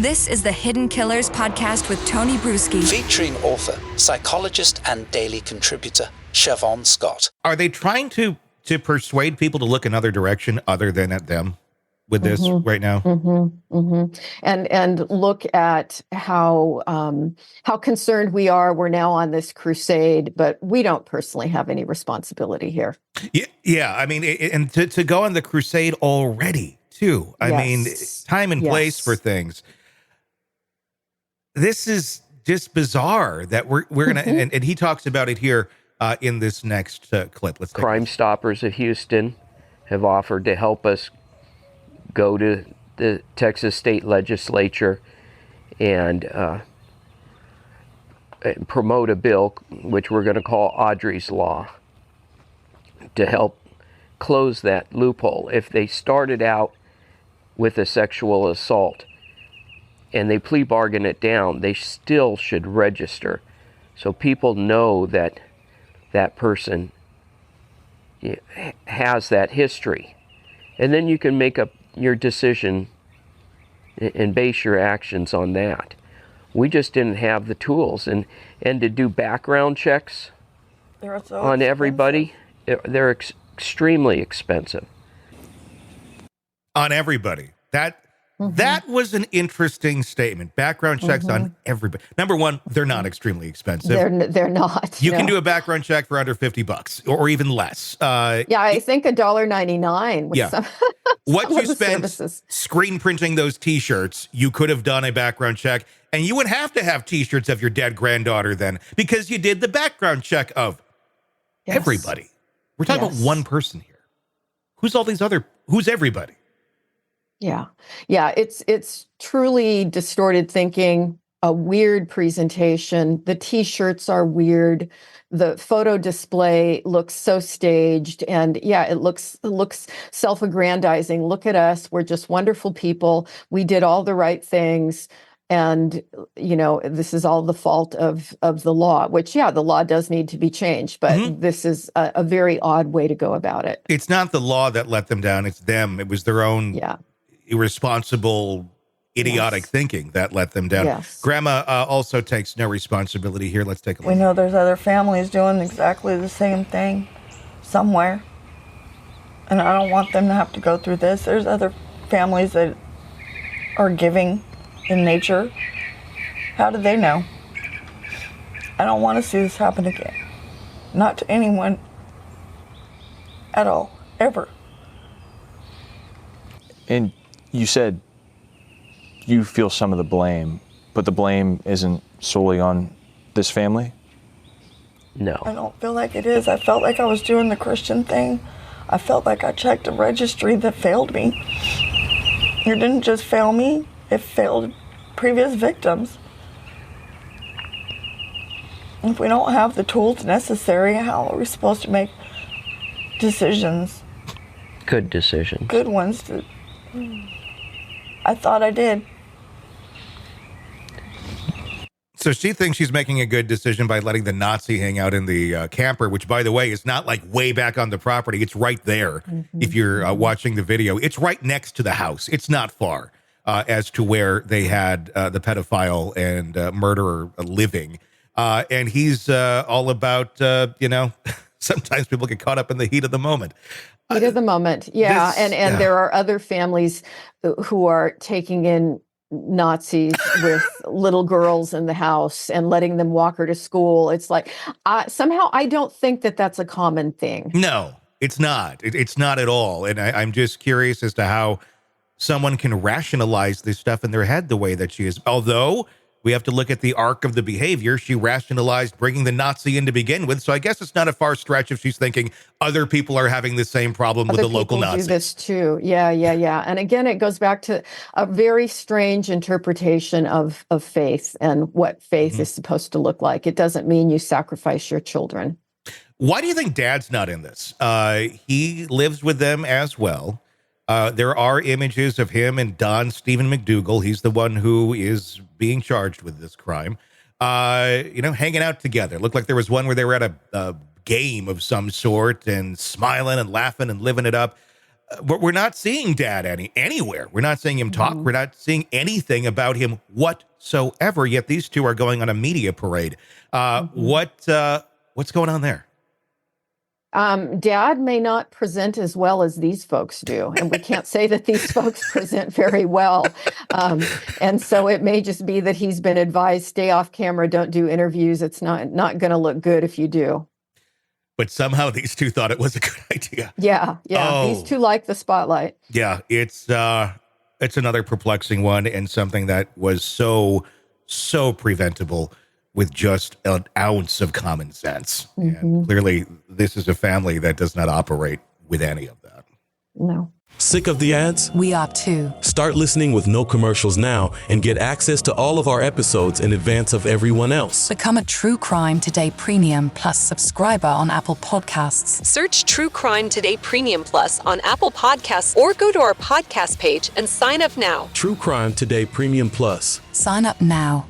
This is the Hidden Killers podcast with Tony Brueski. Featuring author, psychologist, and daily contributor, Shavaun Scott. Are they trying to persuade people to look another direction other than at them with this right now? And look at how concerned we are. We're now on this crusade, but we don't personally have any responsibility here. Yeah. I mean, and to go on the crusade already, too. I mean, time and place for things. This is just bizarre that we're going to, and he talks about it here in this next clip. Let's take Crime Stoppers of Houston have offered to help us go to the Texas state legislature and promote a bill, which we're going to call Audrii's Law, to help close that loophole. If they started out with a sexual assault and they plea bargain it down, they still should register so people know that that person has that history. And then you can make up your decision and base your actions on that. We just didn't have the tools. And to do background checks on everybody, they're extremely expensive. On everybody. That was an interesting statement. Background checks on everybody. Number one, they're not extremely expensive. They're not. You can do a background check for under $50 or even less. I think $1.99 with some what some you of the spent services. Screen printing those T-shirts, you could have done a background check, and you would have to have T-shirts of your dead granddaughter then, because you did the background check of everybody. We're talking about one person here. Who's everybody? Yeah. It's truly distorted thinking, a weird presentation. The T-shirts are weird. The photo display looks so staged, and it looks self-aggrandizing. Look at us. We're just wonderful people. We did all the right things. And, this is all the fault of the law, which, the law does need to be changed. But this is a very odd way to go about it. It's not the law that let them down. It's them. It was their own irresponsible, idiotic thinking that let them down. Yes. Grandma also takes no responsibility here. Let's take a look. We know there's other families doing exactly the same thing somewhere. And I don't want them to have to go through this. There's other families that are giving in nature. How do they know? I don't want to see this happen again. Not to anyone at all, ever. And you said you feel some of the blame, but the blame isn't solely on this family? No. I don't feel like it is. I felt like I was doing the Christian thing. I felt like I checked a registry that failed me. It didn't just fail me, it failed previous victims. If we don't have the tools necessary, how are we supposed to make decisions? Good decisions. Good ones. I thought I did. So she thinks she's making a good decision by letting the Nazi hang out in the camper, which, by the way, is not like way back on the property. It's right there. If you're watching the video, it's right next to the house. It's not far as to where they had the pedophile and murderer living. And he's all about, sometimes people get caught up in the heat of the moment. Heat of the moment. And there are other families who are taking in Nazis with little girls in the house and letting them walk her to school. It's like, somehow I don't think that that's a common thing. No, it's not. It's not at all. And I'm just curious as to how someone can rationalize this stuff in their head the way that she is. Although we have to look at the arc of the behavior. She rationalized bringing the Nazi in to begin with. So I guess it's not a far stretch if she's thinking other people are having the same problem with the local Nazis. Do this too. Yeah. And again, it goes back to a very strange interpretation of faith and what faith is supposed to look like. It doesn't mean you sacrifice your children. Why do you think Dad's not in this? He lives with them as well. There are images of him and Don Stephen McDougal. He's the one who is being charged with this crime. Hanging out together. Looked like there was one where they were at a game of some sort and smiling and laughing and living it up. we're not seeing Dad anywhere. We're not seeing him talk. We're not seeing anything about him whatsoever. Yet these two are going on a media parade. What's going on there? Dad may not present as well as these folks do, and we can't say that these folks present very well. And so it may just be that he's been advised, stay off camera, don't do interviews. It's not going to look good if you do. But somehow these two thought it was a good idea. Yeah. Oh. These two like the spotlight. Yeah, it's another perplexing one, and something that was so preventable with just an ounce of common sense. And clearly, this is a family that does not operate with any of that. No. Sick of the ads? We are too. Start listening with no commercials now and get access to all of our episodes in advance of everyone else. Become a True Crime Today Premium Plus subscriber on Apple Podcasts. Search True Crime Today Premium Plus on Apple Podcasts or go to our podcast page and sign up now. True Crime Today Premium Plus. Sign up now.